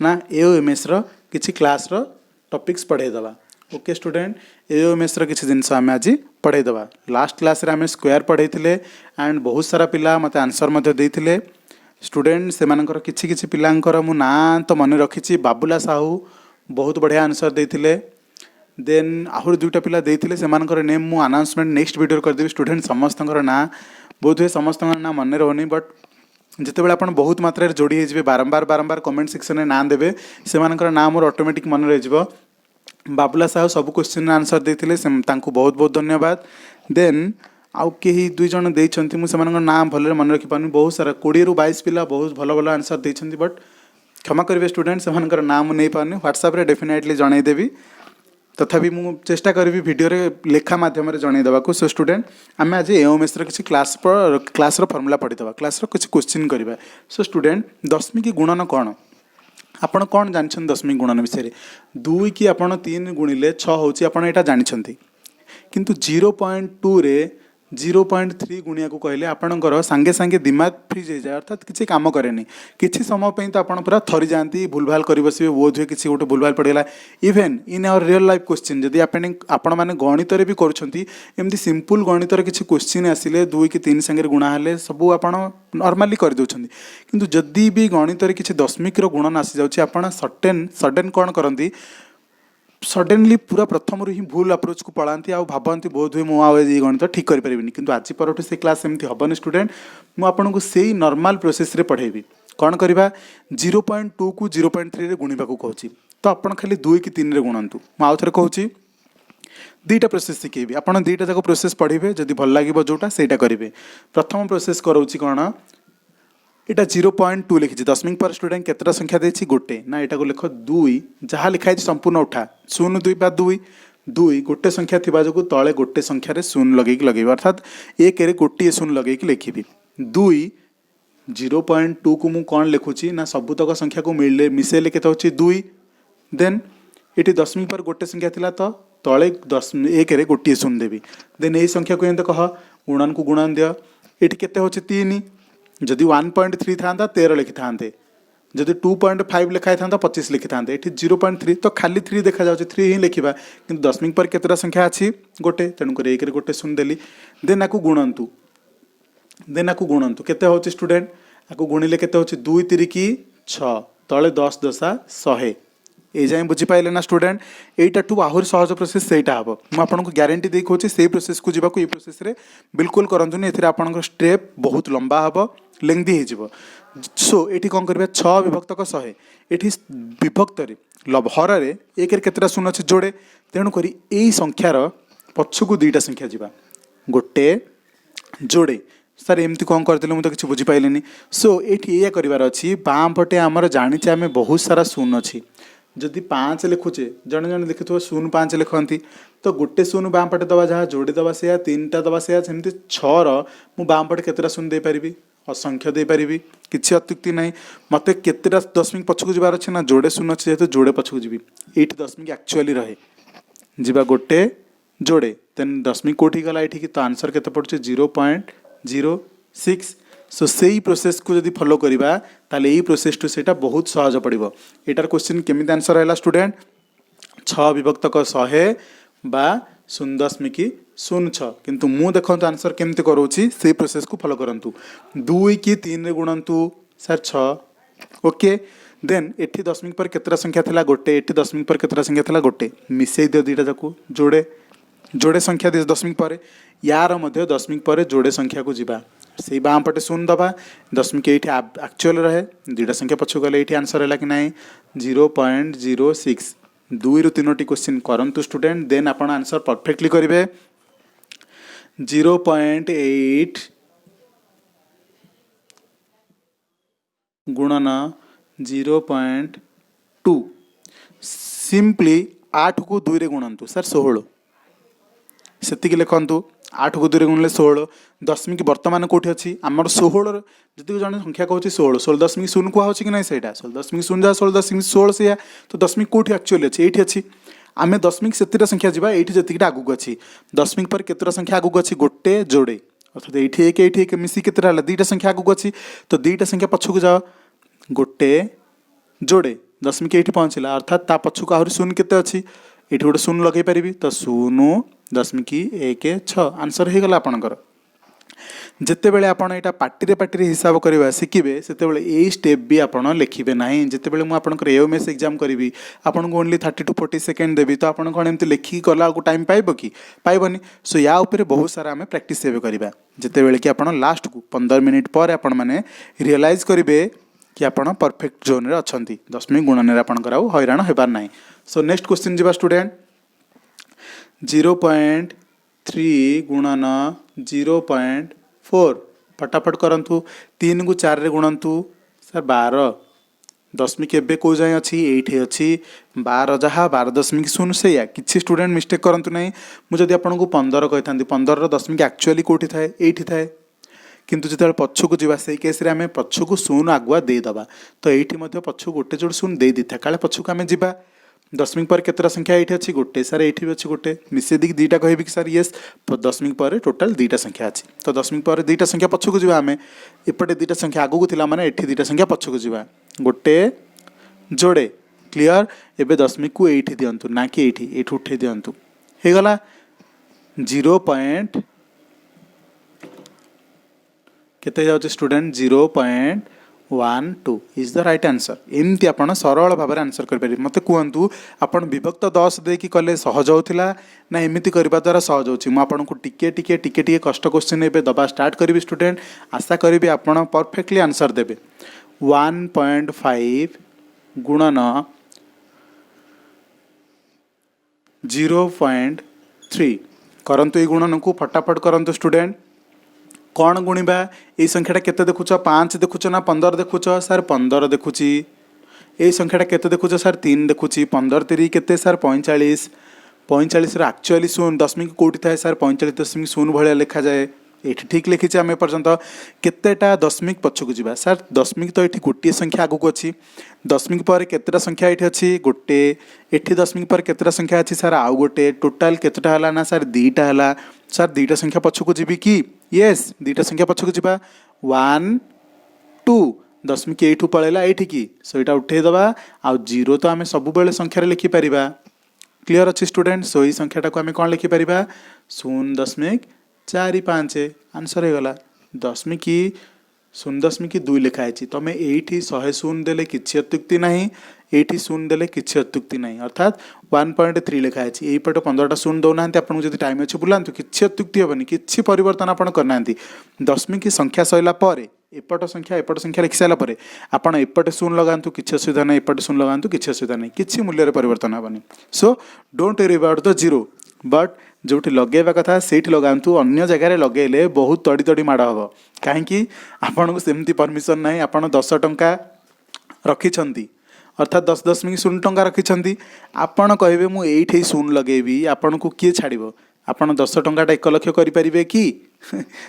ना एओएमएस रो किछि क्लास रो टॉपिक्स पढ़ेदेवा ओके स्टूडेंट एओएमएस रो किछि जिनस आम आज पढ़ेदेवा लास्ट क्लास रे आम स्क्वायर पढ़ेइथिले एंड बहुत सारा पिला मते आंसर मते देइथिले स्टूडेंट से मानकर किछि किछि पिलांकर मु ना तो मन रखिछि बाबुला साहू बहुत बढ़िया आंसर देइथिले देन आहुर दुईटा पिला देइथिले से मानकर नेम मु अनाउंसमेंट नेक्स्ट वीडियो कर देबी स्टूडेंट समस्तंकर ना बहुत हुए समस्तंकर ना मन रहनी बट जिते बड़े आपन बहुत मात्रा रे जोड़ी हेजिबे बारंबार बारंबार कमेंट सेक्शन में ना देबे से मानकर ना मोर ऑटोमेटिक मन रहिजबो बाबुला साहू सब क्वेश्चन आंसर देते बहुत बहुत धन्यवाद देन आउ कहीं दुई जन देइछंती मु सेमानकर नाम भले मन रखी पानी बहुत सारा 20 ରୁ 22 पिला बहुत भल भल आंसर देइछंती बट क्षमा करेंगे स्टूडेंट सेमानकर नाम नहीं पानी व्हाट्सएप रे डेफिनेटली जनईदेवी तथापि मु चेष्टा करी वीडियो रे लेखा माध्यम रे जनईदेवा को सो स्टूडेंट आम आज एओएमएस रो किसी क्लास रो फॉर्मूला पढ़ीदेवा क्लास रो किसी क्वेश्चन करवा सो स्टूडेंट दशमिक गुणन कौन आपण कौन जानछन दशमिक गुणन विषय दुई कि आपण 3 गुणिले 6 होची आपण एटा जानछंती किंतु 0.2 रे 0.3 गुणिया को कहले आपणकर सांगे सांगे दिमाग फ्रीज हो जाए अर्थात किसी काम करेनि किसी समय पे तो आप पूरा थरी जाती भूलभाल कर बसवे बोध हुए किसी गोटे भूलभाल पड़ेगा even in our real life question जदि आपण मैंने गणित भी करमती सिंपल गणित किसी क्वेश्चन आसिले 2 कि 3 सांगे गुणा हेले सब आप नॉर्मली कर दउछंती किंतु जदि भी गणित किसी दशमिक गुणन आसी जाउछि आपण सडन कौन करती सडनली पूरा प्रथम ही भूल अप्रोच को पढ़ाती आ भावती बहुत हुए मुझे गणित ठीक करें किंतु आज पर से क्लास एमती हेनी स्टूडेंट मुझे से नॉर्मल प्रोसेस रे पढ़ेबी कौन करवा 0.2 को 0.3 रे गुणा को कहूँ तो आप खाली 2 कि 3 रे गुणंतु मुझे कहूँ दुईटा प्रोसेस शिखेबी आप दुईटा जाक प्रोसेस पढ़े जदि भल लगे जोटा से करेंगे प्रथम प्रोसेस कराऊँ कौन इटा 0.2 लिखी दशमिक पर स्टूडेंट केतटा संख्या देछि गोटे ना एटा को लिख 2 जहाँ लिखाई संपूर्ण उठा 0 2 2 2 गोटे संख्या थिबा जो तले गोटे संख्यार 0 लगे अर्थात 1 रे गोटे 0 लगे लिखी 2 0.2 को मु कौन लिखुची ना सबुतक संख्या को मिसेले केते होछि 2 देन ये दशमिक पर गोटे संख्या थिला तो तले 1 रे गोटे 0 देवी देन यही संख्या को एंते कह गुणन को गुणन दियो ये केते होछि 3 जदि 1.3 था 13 लिखि था जदि 2.5 लिखाई था 25 लिखि था ये 0.3 तो खाली 3 देखा जाऊँ 3 ही लिखा कि दशमिक पर केतटा संख्या अच्छी गोटे तेणुक 1 रे गोटे 0 देली देन आपको गुणंतु केते होछि स्टूडेंट आपको गुणिले केते होछि 2 3 की 6 तले 10 10 100 ये जाए बुझीपारे ना स्टूडेंट यहीटा आहरी सहज प्रोसेस से हम आपको ग्यारंटी दे कहूँ से प्रोसेस को जीवा ये प्रोसेस रे बिल्कुल करंतुनी एथिरे आपनकर स्टेप बहुत लंबा हम लेंथी हो सो ये कौन करिया 6 विभक्त 100 ये विभक्त हर 1 केतटा 0 अच्छे जोड़े तेणुक यही संख्यार पछकू 2टा संख्या जीवा गोटे जोड़े सर एमती कौन करते मुझे किसी बुझीपारे सो ये करार अच्छी बाम पटे आमर जानी आम बहुत सारा 0 अच्छी जदि 5 लिखुचे जड़े जड़े देखु 0.5 लिखती तो गोटे 0 बाम पटे दबा जहाँ जोड़ी दबा से 3टा दबा से सेमती 6 मु बाम पटे केतटा 0 दे पारिबी असंख्य दे पारिबी किसी अत्युक्ति नहीं मते केतटा दशमिक पछकू जीवार अच्छे ना जोड़े 0 अच्छे जेहेतु जोड़े पछकू जीवी ये दशमिक एक्चुअली रहे जीवा गोटे जोड़े तेन दशमिक कोठी गला ये तो आंसर केते पड़ुचे 0.06 सो से प्रोसेस को जब फॉलो करवा ताले यही प्रोसेस टू सेटा बहुत सहज पड़ो एटार क्वेश्चन केमी आंसर है स्टूडेंट 6 विभक्त 100 बा 0.06 शून्य किंतु मु देखो आंसर केमती करोची से प्रोसेस को फॉलो करंतु 2 की 3 रे गुणंतु सर 6 ओके देन एठी दशमिक पर केतरा संख्या थिला गोटे एठी दशमिक पर केतरा संख्या थिला गोटे मिसई दियो दीटा जाकू जोड़े जोड़े संख्या दे दशमिक पर यार मध्य दशमिक पर जोड़े संख्या को जीवा से बाम पटे शून्य दबा दशमिक ये एक्चुअल रहे दुईटा संख्या पछू गले ये आंसर है कि ना 0.06 2 ରୁ 3ଟି क्वेश्चन करंतु स्टूडेंट देन आपण आंसर परफेक्टली करेंगे 0.8 गुणन 0.2 सिंपली 8 को 2 रे गुणंतु सर 16 सेतिक लिखंतु 8 को 2 रे गुणले 16 दशमिक वर्तमान कोठी अछि हमर 16 जति जने संख्या कहउछि 16 16.0 को होछि कि नै सेटा 16.0 जा 16.16 से तो दशमिक कोठी एक्चुअली अछि एठी अछि आमे दशमिक सेतिरा संख्या जिबा एठी जतिटा आगु अछि दशमिक पर केतरा संख्या आगु अछि गोटे जोड़े अर्थात एठी एक मिसी केतरा हला दुईटा संख्या आगु अछि तो दुईटा संख्या पछकु जाओ गोटे जोड़े दशमिक एठी पहुंचला अर्थात ता पछकु आहुरी शून्य केते अछि एठी गोटे शून्य लगे पारिबी तो शून्य दशमिक 1 6 आंसर हो गला आपणकर जिते बेले आपण एटा पाटी हिसाब करवा शिखिबे सेते बेले ए स्टेप भी आपण लिखिबे नाही जिते बेले मु आपणकर एओएमएस एग्जाम करिवि आपण को ओनली 30 to 40 सेकंड देबी तो आपण कोन एमति लिखि कला को टाइम पाइबो कि पाइबनी सो या ऊपर बहुत सारा हमें प्रैक्टिस सेव करबा जिते बेले कि आपण लास्ट को 15 मिनिट पर आपण माने रियलाइज करिवे कि आपण परफेक्ट जोन रे अछंती दशमिक गुणन रे आपणकर आउ हैरान हेबार नाही सो नेक्स्ट क्वेश्चन जिबा स्टूडेंट 0.3 गुणन 0.4 फटाफट करंतु 3 को 4 रे गुणंतु सर 12 दशमिक एबे को जाय अछि एठी अछि 12 जहा 12.0 से या किछि स्टूडेंट मिस्टेक करंतु नै मु जदि आपन को 15 कहथांती 15 रो दशमिक एक्चुअली कोठी थाए एठी थाए किंतु जेते पच्छु को जीवा से केस रे हमें पच्छु को शून्य आगुआ दे दबा तो एठी मध्ये पच्छु गोटे जोड़ शून्य दे दिथा काले पच्छु को हमें जीवा दशमिक पर केतरा संख्या एठी अछि गोटे सर एठी भी अछि गोटे मिसे दिक दीटा कहबी कि सर यस दशमिक पर टोटल दीटा संख्या अछि तो दशमिक पर दीटा संख्या पछकु जीवा हमें एपटे दीटा संख्या आगु को थिला माने एठी दीटा संख्या पछकु जीवा गोटे जोड़े क्लियर एबे दशमिक को एठी दियंतु ना कि एठी उठे दियंतु हे गला 0. केते जाउछ student 0.12 is the right answer एमती आपण सरल भाव आंसर कर पारे मते कहंतु आपण विभक्त 10 दे कि कले सहज होतिला ना एमिति करबा द्वारा सहज होछि म आपण को टिके कष्ट क्वेश्चन एबे दबा स्टार्ट करिवि स्टूडेंट आशा करिवि आपण परफेक्टली आंसर देबे 1.5 गुणन 0.3 करंतु ए गुणन को फटाफट करंतु स्टूडेंट कौन गुणिबा ये संख्याटा केते देखुछ 5 देखुछ ना 15 देखुछ सर 15 देखुची ये संख्याटा केते देखुछ सर 3 देखुची 15 3 केते सर 45 45 रे एक्चुअली शून्य दशमिक कोठी थाए सर 45.0 भलिया लिखा जाए एठी ठीक लिखिছে आमे पर्यंत केतेटा दशमिक पछकु जीवा सर दशमिक तो एठी गोटे संख्या आगु को अछि दशमिक पर केतेटा संख्या एठी अछि गोटे एठी दशमिक पर केतेटा संख्या अछि सर आउ गोटे टोटल केतेटा हला ना सर दीटा हला सर दीटा संख्या पछकु जीबी कि यस दीटा संख्या पछकु जीबा 1 2 दशमिक एठू पळेला एठी की सो एटा उठे दबा आ 0 तो आमे सब बेले संख्या रे लिखि परिबा क्लियर अछि स्टूडेंट सो ई संख्याटा को आमे कोन लिखि परिबा 0.45 आंसर हो गला दशमिक 0.2 लिखा है तुम ये 100 शून्य देले किसी अत्युक्ति नहीं ये शून्य देले किसी अत्युक्ति नहीं अर्थात 1.3 लिखा है यही पटे 15टा शून्य दौना आपको जब टाइम अच्छे बुलां किसी अत्युक्ति हेनी किसी परिवर्तन आप करना दशमिक संख्या सरला एपट संख्या लिखि सारापर आपड़ एपटे शून्य लगातु किसी असुविधा नहीं एपटे शून्य लगातु किसी असुविधा नहीं किसी मूल्य परिवर्तन हेनी so don't worry about the zero but जो लगेवा कथा से लगातु अन्य जगह लगेले बहुत तड़ी तड़ी माड़ हम कहीं आपन को सेमती परमिशन ना आप 10 टंका रखिंट अर्थात 10.0 टंका रखिंट आपड़ कहे मुझे शून्य लगेबी आपन को किए छाड़ आपड़ 10 टंकाटा 1 लक्ष करें कि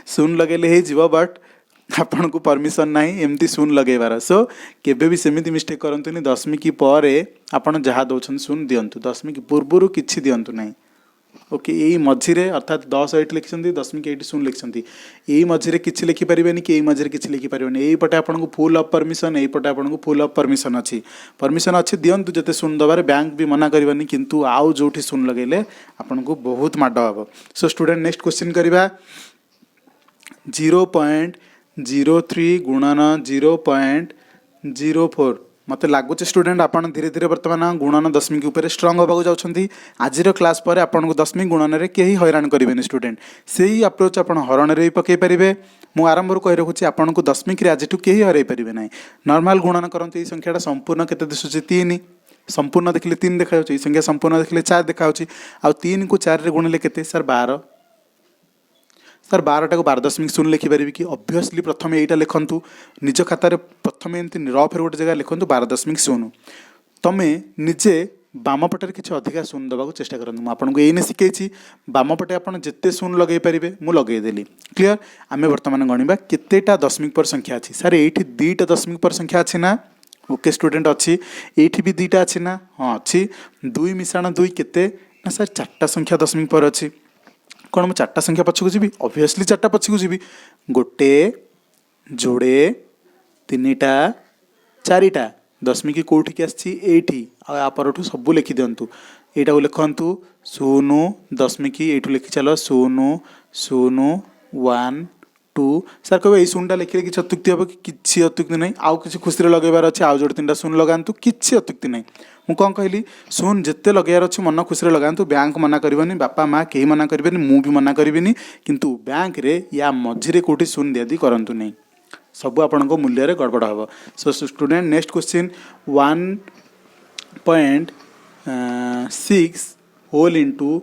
शून्य लगेले हो बट आपन को परमिशन ना एमती शून्य लगेबार सो केबे भी सेमती मिस्टेक करंतुनी दशमिक पर आपन जहाँ दौरान शून्य दिंतु दशमिक पूर्व किसी दिंतु ना ओके यही मझिरे अर्थात 10 एट लिखिं 10.8 लिखिं यही मझिरे किसी लिखिपारे कि यही मझिरे किसी लिखिपारे यही पटे आपको फुल अफ परमिशन यही पटे आपको फुल अफ परमिशन अच्छी दिंतु जिते शून दबार बैंक भी मना करनी किंतु आउ जो शून लगे आपको बहुत माड हम। सो स्टूडेंट नेक्स्ट क्वेश्चन करवा 0.03 गुणन 0.04 मत लगुच स्टूडेंट आप धीरे धीरे बर्तमान गुणन दशमिक उपर स्ट्रंग होगा जाऊँगी आज क्लास पर आपको दशमिक गुणन में कहीं हैरान करेंगे स्टूडेंट से ही अप्रोच आप हरण भी पकई पारे मुझ आरंभ कही रखुच्छी आपको दशमिक आज कहीं हर पारे ना नॉर्मल गुणन करते ये संख्याटा संपूर्ण केते दिशुची 3 संपूर्ण देखिले 3 देखा संख्या संपूर्ण देखिले 4 देखा आ 3 को 4 रे गुणिले केते सर 12 सर 12 को 12.0 लिखिपारे कि ऑब्वियसली प्रथम यहीटा लिखु निज खातार प्रथम एमती रफ गोटे जगह लिखु 12.0 तमें निजे बाम पटे किसी अधिका शून देवा चेष्टा करूँ मुझे ये शिखई बाम पटे आप जिते शून लगे पारे मुझे लगेदेली क्लीयर आम बर्तमान गणिबा केतेटा दशमिक पर संख्या अच्छी सर ये 2टा दशमिक पर संख्या अच्छी ना ओके स्टूडेंट अच्छी ये भी 2टा अच्छी ना हाँ अच्छी 2 मिशाण 2 केते ना सर 4टा संख्या दशमिक पर अच्छी कौन मुझे 4टा संख्या पछकू जी ऑब्वियसली 4टा पछकू जी गोटे जोड़े 3टा 4टा दशमिक कौटिक आपर सब लिखि दिंतु यहाँ लिखु 0 दशमिक ये लिखि चल 0 0 1 2 सर कह ये शून्यटा लिखिले किसी अत्युक्ति हम कि किसी अत्युक्ति नहीं आउ किसी खुशी लगेबार अच्छे आउ जोड़े 3टा शून्य लगातु किसी अत्युक्ति नहीं मुझे कौन कहली शून्य जिते लगेबार अच्छे मन खुशी लगातु बैंक मना करनी बापा माँ कहीं मना करेंगे मुझे मना करी किंतु बैंक रे या मझिरे कौटी शून्य दियादी करंतु नहीं सब आपण मूल्य गड़बड़ हम। So student next question 1.6 whole into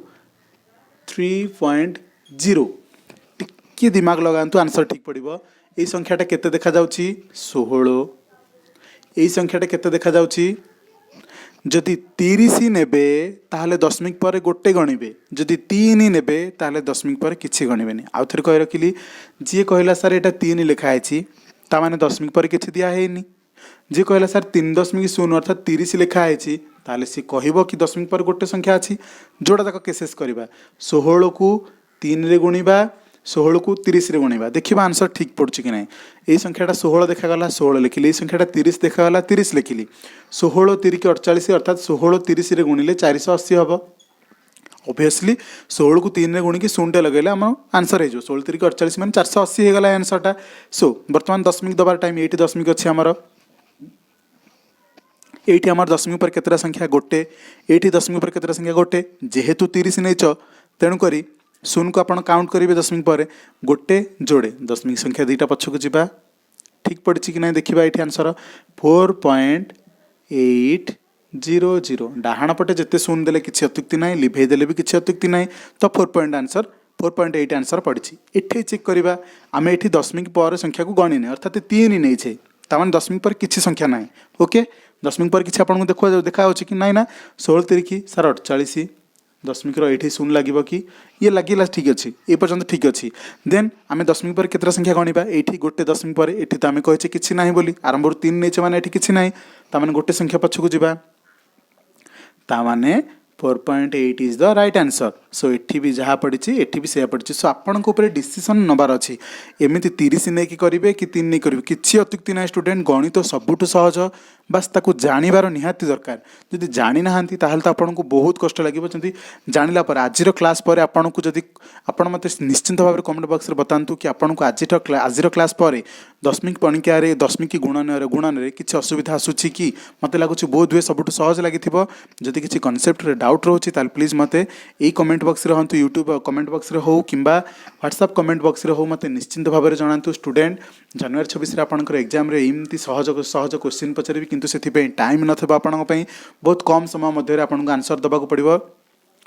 3.0 टिके दिमाग लगातु आंसर ठीक पड़ो ये संख्याटा केते देखा जाउची 16 ये संख्याटा केते देखा जाउची जदि 30 नेबे ताहले दशमिक पर गोटे गणिबे जदि 3 नेबे ताहले दशमिक पर किछि गणिबेनी आउ थरे कहि रखिली जी कहला सर एटा 3 लिखा है ता माने दशमिक पर किछि दिया हैनी जी कहला सर 3.0 अर्थात 30 लिखा है ताहले सी कहबो कि दशमिक पर गोटे संख्या अछि जोड़ा तक केसेस करबा 16 को 3 रे गुणिबा 16 को 30 रे गुणिबा देखिबा आंसर ठीक पड़छि कि नहीं ये संख्याटा 16 देखागला 16 लिखिली ये संख्याटा 30 देखागला 30 लिखिली 16 3 के 48 अर्थात 16 30 रे गुणिले 480 हम ऑब्वियसली 16 को 3 रे गुणिकी शून्य लगेले आम आंसर हो 16 3 के 48 मान 480 होगला आंसरटा। सो बर्तमान दशमिक दबार टाइम ये दशमिक अच्छी आमर ये आम दशमिक पर केतटा संख्या गोटे ये दशमिक पर केतटा संख्या गोटे जेहेतु 30 नहीं तेणुक शून्य को आप काउंट करेंगे दशमिक पर गोटे जोड़े दशमिक संख्या 2टा पछकू जावा ठीक पड़ी कि ना देखा ये आंसर 4.800 डाहाण पटे जिते शून्य देले किसी अत्युक्ति ना लिभे देले भी किसी अत्युक्ति ना तो 4.8 आंसर पड़ी ये चेक करवा आम ये दशमिक पर संख्या को गणिने अर्थात 3 नहीं छे तामान दशमिक पर किसी संख्या ना ओके दशमिक पर किसी आपको देखा कि ना 16 3 सर 48 दशमिक ये शून्य लगे कि ये लगे ठीक अच्छे ये पर्यटन ठीक अच्छे देन आम दशमिक पर केतटा संख्या गणिबा ये गोटे दशमिक पर ये तो आम कहे कि ना बोली आरंभ 3 नहीं मैंने ये कि ना ताने गोटे संख्या पछकू जावा ताने 4.8 इज द राइट आंसर। सो एठी भी जहाँ पड़ी एठी भी से पड़ी सो आपण डिसीजन नबार अच्छी एमती 30 नहीं करेंगे कि 3 नहीं करेंगे किसी अत्युक्ति ना स्टूडेंट गणित सबुठ सहज बास ताकू जानिबार निहाती दरकार जदि जानी ना ताहले तो आपको बहुत कष्ट लगे जदि जानिला पर आज क्लास पर आपको जदि आप मत निश्चिंत भाव कमेंट बॉक्स रे बतातु कि आपको आज क्लास पर दशमिक पणिका दशमिक गुणन किसी असुविधा आसूची कि मत लगुच बहुत हुए सबुठ सहज लगी जदि किसी कनसेप्ट डाउट रोचे प्लीज मत यही कमेंट बॉक्स रे हूँ यूट्यूब कमेंट बॉक्स रे हो कि व्हाट्सएप कमेंट बॉक्स रे हो मत निश्चिंत भाव में जनातु स्टूडेंट जनवरी 26 आपंकर एग्जाम एमती सहज सहज क्वेश्चन पचारि किंतु से टाइम नथिबा आपंपाई बहुत कम समय मध्य आपको आंसर देवाक पड़ो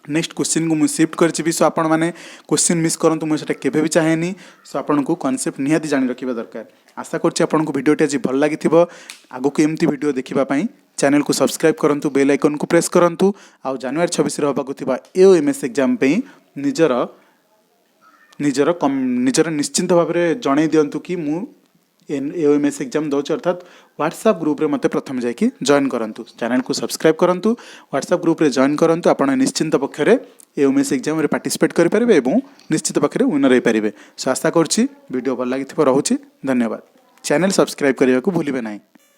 नेक्स्ट क्वेश्चन को मुझे शिफ्ट कर सो आपण मैंने क्वेश्चन मिस करूँ मुझे केवे भी चाहेनी सो आपको कॉन्सेप्ट निहाती जानी रखा दरकार आशा करूँ भिडियोटी आज भल लगी आगु को एमती भिडियो देखापी चैनल को सब्सक्राइब करूँ बेल आइकन को प्रेस करूँ आउ जनवरी 26 होगा एओएमएस एग्जाम निजर निश्चिंत भाव में जन दिंतु कि एओएमएस एग्जाम दौर अर्थात व्हाट्सएप ग्रुप रे मते प्रथम जाकि जॉइन करंतु चैनल को सब्सक्राइब करंतु व्हाट्सएप ग्रुप रे जॉइन करंतु आपण निश्चिंत पक्षरे एओएमएस एग्जाम रे पार्टिसिपेट करि परिबे एवं निश्चित पक्षरे विनर होई परिबे। सो आशा करछि वीडियो भल लागि रहउछि। धन्यवाद। चैनल सब्सक्राइब करने को भूलिए नहीं।